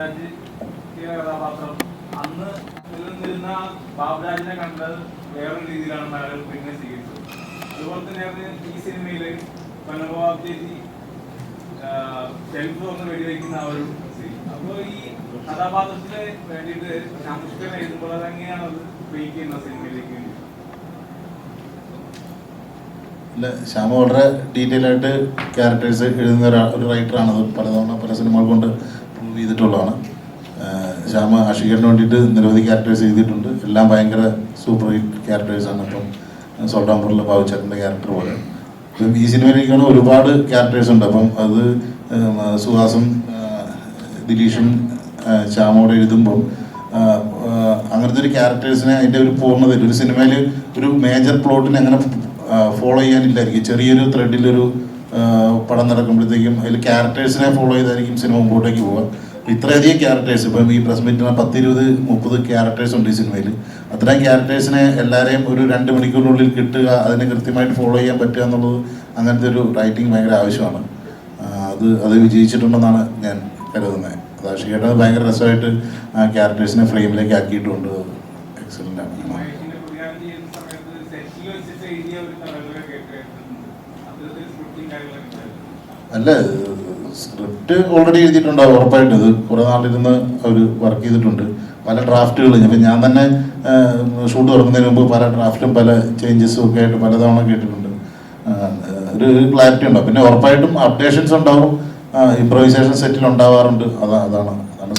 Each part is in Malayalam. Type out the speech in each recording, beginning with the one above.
കഥാപാത്രം അന്ന് നിലനിന്നിരുന്ന ബാബുരാജിനെ കണ്ടത് വേറൊരു രീതിയിലാണ് മലയാളികൾ പിന്നെ സ്വീകരിച്ചത്. അതുപോലെ തന്നെയാണ് ഈ സിനിമയില് മനോഭാവത്തേക്ക് ഷെൽഫ് ഒന്ന് വെടിവെക്കുന്ന ആ ഒരു സീൻ. അപ്പോൾ ഈ കഥാപാത്രത്തിന് വേണ്ടിയിട്ട് അനുഷ്കൻ എഴുതുമ്പോൾ അതെങ്ങനെയാണ് അത് വെയിറ്റ് ചെയ്യുന്ന സിനിമയിലേക്ക് വേണ്ടി? അല്ല, ശ്യാമ വളരെ ഡീറ്റെയിൽ ആയിട്ട് ക്യാരക്ടേഴ്സ് എഴുതുന്ന ഒരു റൈറ്ററാണത്. പലതവണ പല സിനിമകൾ കൊണ്ട് പ്രൂവ് ചെയ്തിട്ടുള്ളതാണ്. ശ്യാമ ആഷിഖിന് വേണ്ടിയിട്ട് നിരവധി ക്യാരക്ടേഴ്സ് എഴുതിയിട്ടുണ്ട്. എല്ലാം ഭയങ്കര സൂപ്പർ ഹിറ്റ് ക്യാരക്ടേഴ്സാണ്. ഇപ്പം സോൾട്ടാംപൂരിലെ ബാബുച്ചേട്ടൻ്റെ ക്യാരക്ടർ പോലെ ഇപ്പം ഈ സിനിമയിലേക്കാണ് ഒരുപാട് ക്യാരക്ടേഴ്സ് ഉണ്ട്. അപ്പം അത് സുഹാസും ദിലീഷും ശ്യാമോടെ എഴുതുമ്പം അങ്ങനത്തെ ഒരു ക്യാരക്ടേഴ്സിനെ അതിൻ്റെ ഒരു പൂർണ്ണതയിൽ ഒരു സിനിമയിൽ ഒരു മേജർ പ്ലോട്ടിനെ അങ്ങനെ ഫോളോ ചെയ്യാനില്ലായിരിക്കും. ചെറിയൊരു ത്രെഡിലൊരു പടം നടക്കുമ്പോഴത്തേക്കും അതിൽ ക്യാരക്ടേഴ്സിനെ ഫോളോ ചെയ്തായിരിക്കും സിനിമ മുമ്പോട്ടേക്ക് പോവുക. ഇത്രയധികം ക്യാരക്ടേഴ്സ് ഇപ്പം ഈ പ്രസ് മീറ്റിന് 10-20-30 ക്യാരക്ടേഴ്സ് ഉണ്ട് ഈ സിനിമയിൽ. അത്രയും ക്യാരക്ടേഴ്സിനെ എല്ലാവരെയും ഒരു 2 മണിക്കൂറിനുള്ളിൽ കിട്ടുക, അതിനെ കൃത്യമായിട്ട് ഫോളോ ചെയ്യാൻ പറ്റുക എന്നുള്ളത് അങ്ങനത്തെ ഒരു റൈറ്റിംഗ് ഭയങ്കര ആവശ്യമാണ്. അത് വിജയിച്ചിട്ടുണ്ടെന്നാണ് ഞാൻ കരുതുന്നത്. അത് ആഷിഖേട്ടൻ ഭയങ്കര രസമായിട്ട് ആ ക്യാരക്ടേഴ്സിനെ ഫ്രെയിമിലേക്ക് ആക്കിയിട്ടുണ്ട്. എക്സലൻ്റ് ആണ്. അല്ല, സ്ക്രിപ്റ്റ് ഓൾറെഡി എഴുതിയിട്ടുണ്ടാവും ഉറപ്പായിട്ട്. ഇത് കുറേ നാളിരുന്ന് അവർ വർക്ക് ചെയ്തിട്ടുണ്ട്. പല ഡ്രാഫ്റ്റുകൾ ഇപ്പം ഞാൻ തന്നെ ഷൂട്ട് തുടങ്ങുന്നതിന് മുമ്പ് പല ഡ്രാഫ്റ്റും പല ചേഞ്ചസും ഒക്കെ ആയിട്ട് പലതവണ കേട്ടിട്ടുണ്ട്. ഒരു ക്ലാരിറ്റി ഉണ്ടാവും. പിന്നെ ഉറപ്പായിട്ടും അപ്ഡേഷൻസ് ഉണ്ടാവും, ഇംപ്രവൈസേഷൻ സെറ്റിൽ ഉണ്ടാവാറുണ്ട്. അതാണ്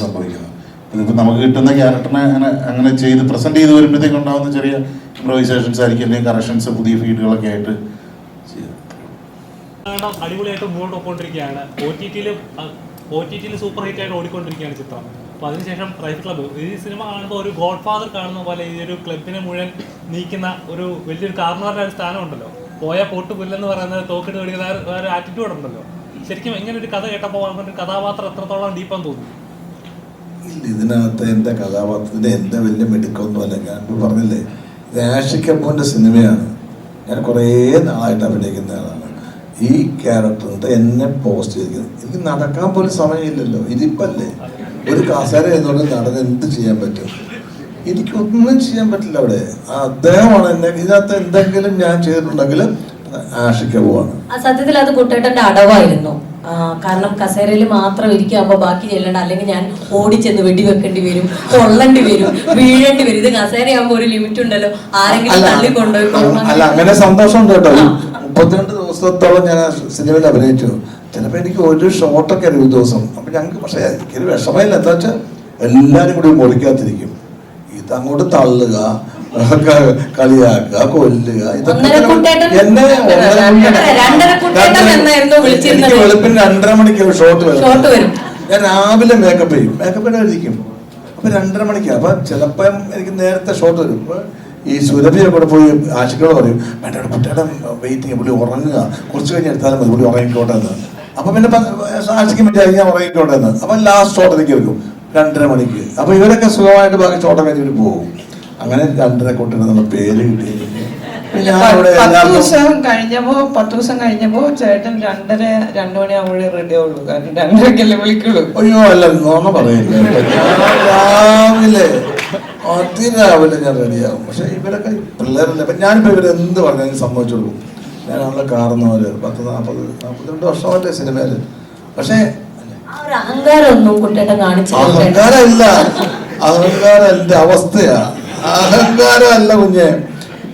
സംഭവിക്കുന്നത്. ഇതിപ്പോൾ നമുക്ക് കിട്ടുന്ന ക്യാരക്ടറിനെ അങ്ങനെ ചെയ്ത് പ്രസൻറ്റ് ചെയ്ത് വരുമ്പോഴത്തേക്ക് ഉണ്ടാകുന്ന ചെറിയ ഇംപ്രവൈസേഷൻസ് ആയിരിക്കും, അല്ലെങ്കിൽ കറക്ഷൻസ്, പുതിയ ഫീഡുകളൊക്കെ ആയിട്ട് അടിപൊളിയായിട്ട് മുന്നോട്ട് പോയിക്കൊണ്ടിരിക്കുകയാണ്. ഒ ടി ടിയിൽ സൂപ്പർ ഹിറ്റ് ആയിട്ട് ഓടിക്കൊണ്ടിരിക്കുകയാണ് ചിത്രം. അപ്പോൾ അതിനുശേഷം റൈഫ് ക്ലബ്ബ്, ഈ സിനിമ കാണുമ്പോൾ ഒരു ഗോഡ് ഫാദർ കാണുന്ന പോലെ ഈ ഒരു ക്ലബിനെ മുഴുവൻ നീക്കുന്ന ഒരു വലിയൊരു കാരണവരുടെ ഒരു സ്ഥാനം ഉണ്ടല്ലോ. പോയാൽ പൊട്ട് പുല്ലെന്ന് പറയുന്നത് തോക്കിട്ട് മേടിക്കുന്ന ഒരു ആറ്റിറ്റ്യൂഡ് ഉണ്ടല്ലോ. ശരിക്കും ഇങ്ങനെ ഒരു കഥ കേട്ടപ്പോൾ ഒരു കഥാപാത്രം എത്രത്തോളം ഡീപ്പാന്ന് തോന്നി? ഇല്ല, ഇതിനകത്ത് എൻ്റെ കഥാപാത്രത്തിൻ്റെ എൻ്റെ വലിയ മെടുക്കൊന്നുമല്ല. ഞാൻ പറഞ്ഞില്ലേ, ഇത് ആഷിഖ് കപൂറിൻ്റെ സിനിമയാണ്. ഞാൻ കുറേ നാളായിട്ട് അഭിനയിക്കുന്ന ആളാണ്. ഈ ക്യാരക്ടർ എന്നെ പോസ്റ്റ് ചെയ്തിരിക്കുന്നത് എനിക്ക് നടക്കാൻ പോലും സമയമില്ലല്ലോ. ഇതിപ്പല്ലേ ഒരു കസേര എന്നുകൊണ്ട് നടൻ എന്ത് ചെയ്യാൻ പറ്റും? എനിക്കൊന്നും ചെയ്യാൻ പറ്റില്ല അവിടെ. അദ്ദേഹമാണ് എന്നെ ഇതിനകത്ത് എന്തെങ്കിലും ഞാൻ ചെയ്തിട്ടുണ്ടെങ്കിൽ ആഷിഖ് കപൂറാണ്. സത്യത്തിൽ അത് കുട്ടേട്ടന്റെ അടവായിരുന്നു. കാരണം കസേരയിൽ മാത്രം ഇരിക്കുമ്പോ ബാക്കി ചെല്ലണ്ട, അല്ലെങ്കിൽ ഞാൻ ഓടിച്ചെന്ന് വെടിവെക്കേണ്ടി വരും, കൊള്ളേണ്ടി വരും, വീഴേണ്ടി വരും. ഇത് കസേരയാകുമ്പോ ഒരു ലിമിറ്റ് ഉണ്ടല്ലോ, ആരെങ്കിലും തള്ളിക്കൊണ്ടുപോയി. അല്ല, അങ്ങനെ സന്തോഷമുണ്ട് കേട്ടോ. 32 ദിവസത്തോളം ഞാൻ സിനിമയിൽ അഭിനയിച്ചു. ചിലപ്പോൾ എനിക്ക് ഒരു ഷോട്ടൊക്കെ ഒരു ദിവസം. അപ്പൊ ഞങ്ങൾക്ക് പക്ഷേ എനിക്കൊരു വിഷമമില്ല. എന്താ വെച്ചാൽ എല്ലാരും കൂടി മുറിക്കാത്തിരിക്കും. ഇതങ്ങോട്ട് തള്ളുക, കളിയാക്കുക, കൊല്ലുക, ഇതൊക്കെ എന്നെ എനിക്ക് വെളുപ്പിന് 2:30 മണിക്ക് ഷോട്ട് വരും. ഞാൻ രാവിലെ മേക്കപ്പ് ചെയ്യും, മേക്കപ്പ് ഇരിക്കും. അപ്പൊ 2:30 മണിക്കാണ്. അപ്പൊ ചിലപ്പം എനിക്ക് നേരത്തെ ഷോട്ട് വരും. ഈ സുരഭിയെ കൂടെ പോയി ആഷിഖോട് പറയും, വേണ്ട കുട്ടിയുടെ വെയിറ്റിങ്, പുള്ളി ഉറങ്ങുക, കുറച്ച് കഴിഞ്ഞ് എടുത്താലും മതി, പുള്ളി ഉറങ്ങിക്കോട്ടെ എന്ന്. അപ്പൊ പിന്നെ ആഷിക്ക് വിചാരിക്കും ഞാൻ ഉറങ്ങിക്കോട്ടെ എന്ന്. അപ്പൊ ലാസ്റ്റ് ഷോട്ട് എനിക്ക് എടുക്കും 2:30 മണിക്ക്. അപ്പൊ ഇവരൊക്കെ സുഖമായിട്ട് ബാക്കി ഷോട്ടൊക്കെ കഴിഞ്ഞിട്ട് പോകും. അങ്ങനെ 2:30 കൊണ്ടിരുന്ന പേര് കിട്ടി. 10 ദിവസം കഴിഞ്ഞപ്പോ ചേട്ടൻ 2 മണിയാകുമ്പോഴേ റെഡി ആവുള്ളൂ. കാരണം 2:30 വിളിക്കുള്ളൂ. അയ്യോ അല്ല, നോണ പറയില്ല. അതിരാവിലെ ഞാൻ റെഡിയാകും. പക്ഷെ ഇവരൊക്കെ പിള്ളേരല്ലേ. അപ്പൊ ഞാനിപ്പോ ഇവരെന്ത് പറഞ്ഞാലും സമ്മതിച്ചു കൊടുക്കും. ഞാനുള്ള കാരണവര് 40-42 വർഷമല്ലേ സിനിമയില്. പക്ഷെ അഹങ്കാരമല്ല, അഹങ്കാരം എന്റെ അവസ്ഥയാ. അഹങ്കാരമല്ല കുഞ്ഞെ,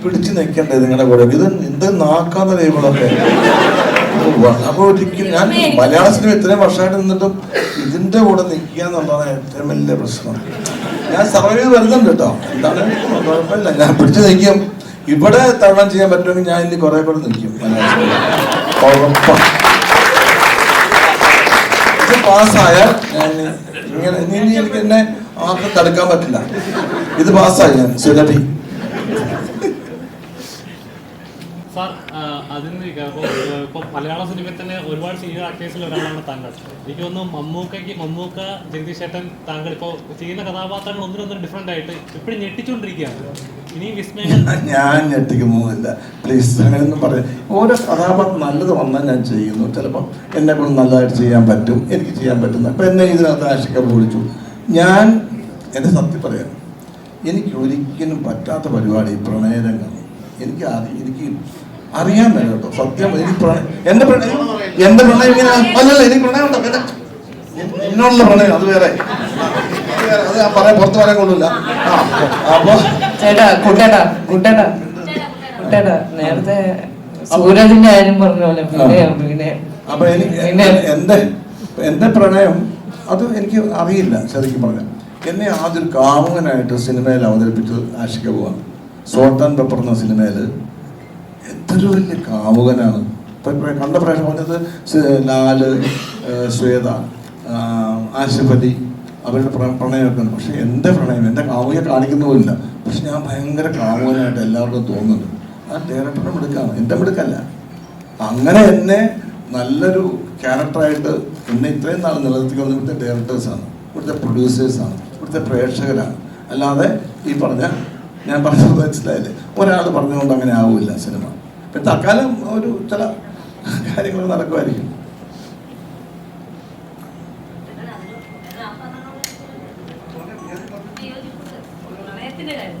പിടിച്ചു നിൽക്കണ്ടേ നിങ്ങളുടെ കൂടെ. ഇത് എന്ത് നാക്കാന്ന ദൈവങ്ങളൊക്കെ. അപ്പൊ ഒരിക്കലും ഞാൻ മലയാള സിനിമ ഇത്രയും വർഷമായിട്ട് നിന്നിട്ടും ഇതിന്റെ കൂടെ നിൽക്കുക എന്നുള്ളതാണ് ഏറ്റവും വലിയ പ്രശ്നം. ഞാൻ സർവൈവ് ചെയ്ത് വരുന്നുണ്ട് കേട്ടോ. എന്താണ് കുഴപ്പമില്ല, ഞാൻ പിടിച്ചു നിൽക്കും. ഇവിടെ തരണം ചെയ്യാൻ പറ്റുമെങ്കിൽ ഞാൻ ഇനി കുറെ കൂടെ നിൽക്കും. ഇത് പാസ്സായാൽ ഞാൻ ഇങ്ങനെ ഇനി എനിക്ക് എന്നെ ആർക്കും തടുക്കാൻ പറ്റില്ല. ഇത് പാസ്സായി ഞാൻ സുരഭി. സാർ, അതിന് ഇപ്പോൾ മലയാള സിനിമയിൽ തന്നെ ഒരുപാട് സീനിയർ ആക്ടേഴ്സിൽ ഒരാളാണ് താങ്കൾ. എനിക്ക് തോന്നുന്നു മമ്മൂക്ക, ജഗദീഷ് ചേട്ടൻ, താങ്കൾ ഇപ്പോൾ ചെയ്യുന്ന കഥാപാത്രങ്ങൾ ഒന്നിനൊന്നും ഡിഫറെൻ്റ് ആയിട്ട് ഇപ്പോഴും ഞെട്ടിച്ചുകൊണ്ടിരിക്കുകയാണ്. ഇനിയും വിസ്മയം ഞാൻ ഞെട്ടിക്കുന്നില്ല, പ്ലീസ് അങ്ങനെയൊന്നും പറയാം. ഓരോ കഥാപാത്രം നല്ലത് വന്നാൽ ഞാൻ ചെയ്യുന്നു. ചിലപ്പോൾ എന്നെ കൊണ്ട് നല്ലതായിട്ട് ചെയ്യാൻ പറ്റും, എനിക്ക് ചെയ്യാൻ പറ്റുന്ന. ഇപ്പം എന്നെ ഇതിനകത്ത് ആഷിക വിളിച്ചു. ഞാൻ എൻ്റെ സത്യം പറയാം, എനിക്ക് ഒരിക്കലും പറ്റാത്ത പരിപാടി പ്രണയരംഗം. എനിക്ക് അറിയാൻ മേല കേട്ടോ, സത്യം. എനിക്ക് എൻ്റെ പ്രണയം ഇങ്ങനെ അല്ലല്ല, എനിക്ക് പ്രണയം ഉണ്ടോ? എന്നോടുള്ള പ്രണയം അത് വേറെ, അത് ഞാൻ പറയാൻ പുറത്ത് പറയാൻ കൊള്ളില്ല. അപ്പൊ ചേട്ടാ നേരത്തെ സൂരജിന്റെ കാര്യം പറഞ്ഞ പോലെ പിന്നെ അപ്പൊ എന്റെ പ്രണയം അത് എനിക്ക് അറിയില്ല. ശരിക്കും പറഞ്ഞാൽ എന്നെ ആദ്യം കാമുകനായിട്ട് സിനിമയിൽ അവതരിപ്പിച്ചത് ആഷിക പോവാണ്. സോൾട്ട് ആൻഡ് പെപ്പർ എന്ന സിനിമയിൽ എന്തൊരു വലിയ കാമുകനാണ്. കണ്ട പ്രേക്ഷകർ പറഞ്ഞത് ലാല്, ശ്വേത, ആസിഫ് അലി, അവരുടെ പ്രണയമൊക്കെ ഉണ്ട്. പക്ഷെ എൻ്റെ പ്രണയം, എൻ്റെ കാമുകയെ കാണിക്കുന്നുമില്ല. പക്ഷെ ഞാൻ ഭയങ്കര കാമുകനായിട്ട് എല്ലാവർക്കും തോന്നുന്നുണ്ട്. ആ ഡയറക്ടറുടെ മിടുക്കാണ്, എൻ്റെ മിടുക്കല്ല. അങ്ങനെ എന്നെ നല്ലൊരു ക്യാരക്ടറായിട്ട് എന്നെ ഇത്രയും നാൾ നിലനിർത്തിക്കൊണ്ട് ഇവിടുത്തെ ഡയറക്ടേഴ്സാണ്, ഇവിടുത്തെ പ്രൊഡ്യൂസേഴ്സാണ്, ഇവിടുത്തെ പ്രേക്ഷകരാണ്. അല്ലാതെ ഈ ഞാൻ പറഞ്ഞത് മനസ്സിലായില്ലേ, ഒരാൾ പറഞ്ഞുകൊണ്ട് അങ്ങനെ ആവില്ല സിനിമ. ഇപ്പം തൽക്കാലം ഒരു ചില കാര്യങ്ങൾ നടക്കുമായിരിക്കും. പ്രണയത്തിന്റെ കാര്യം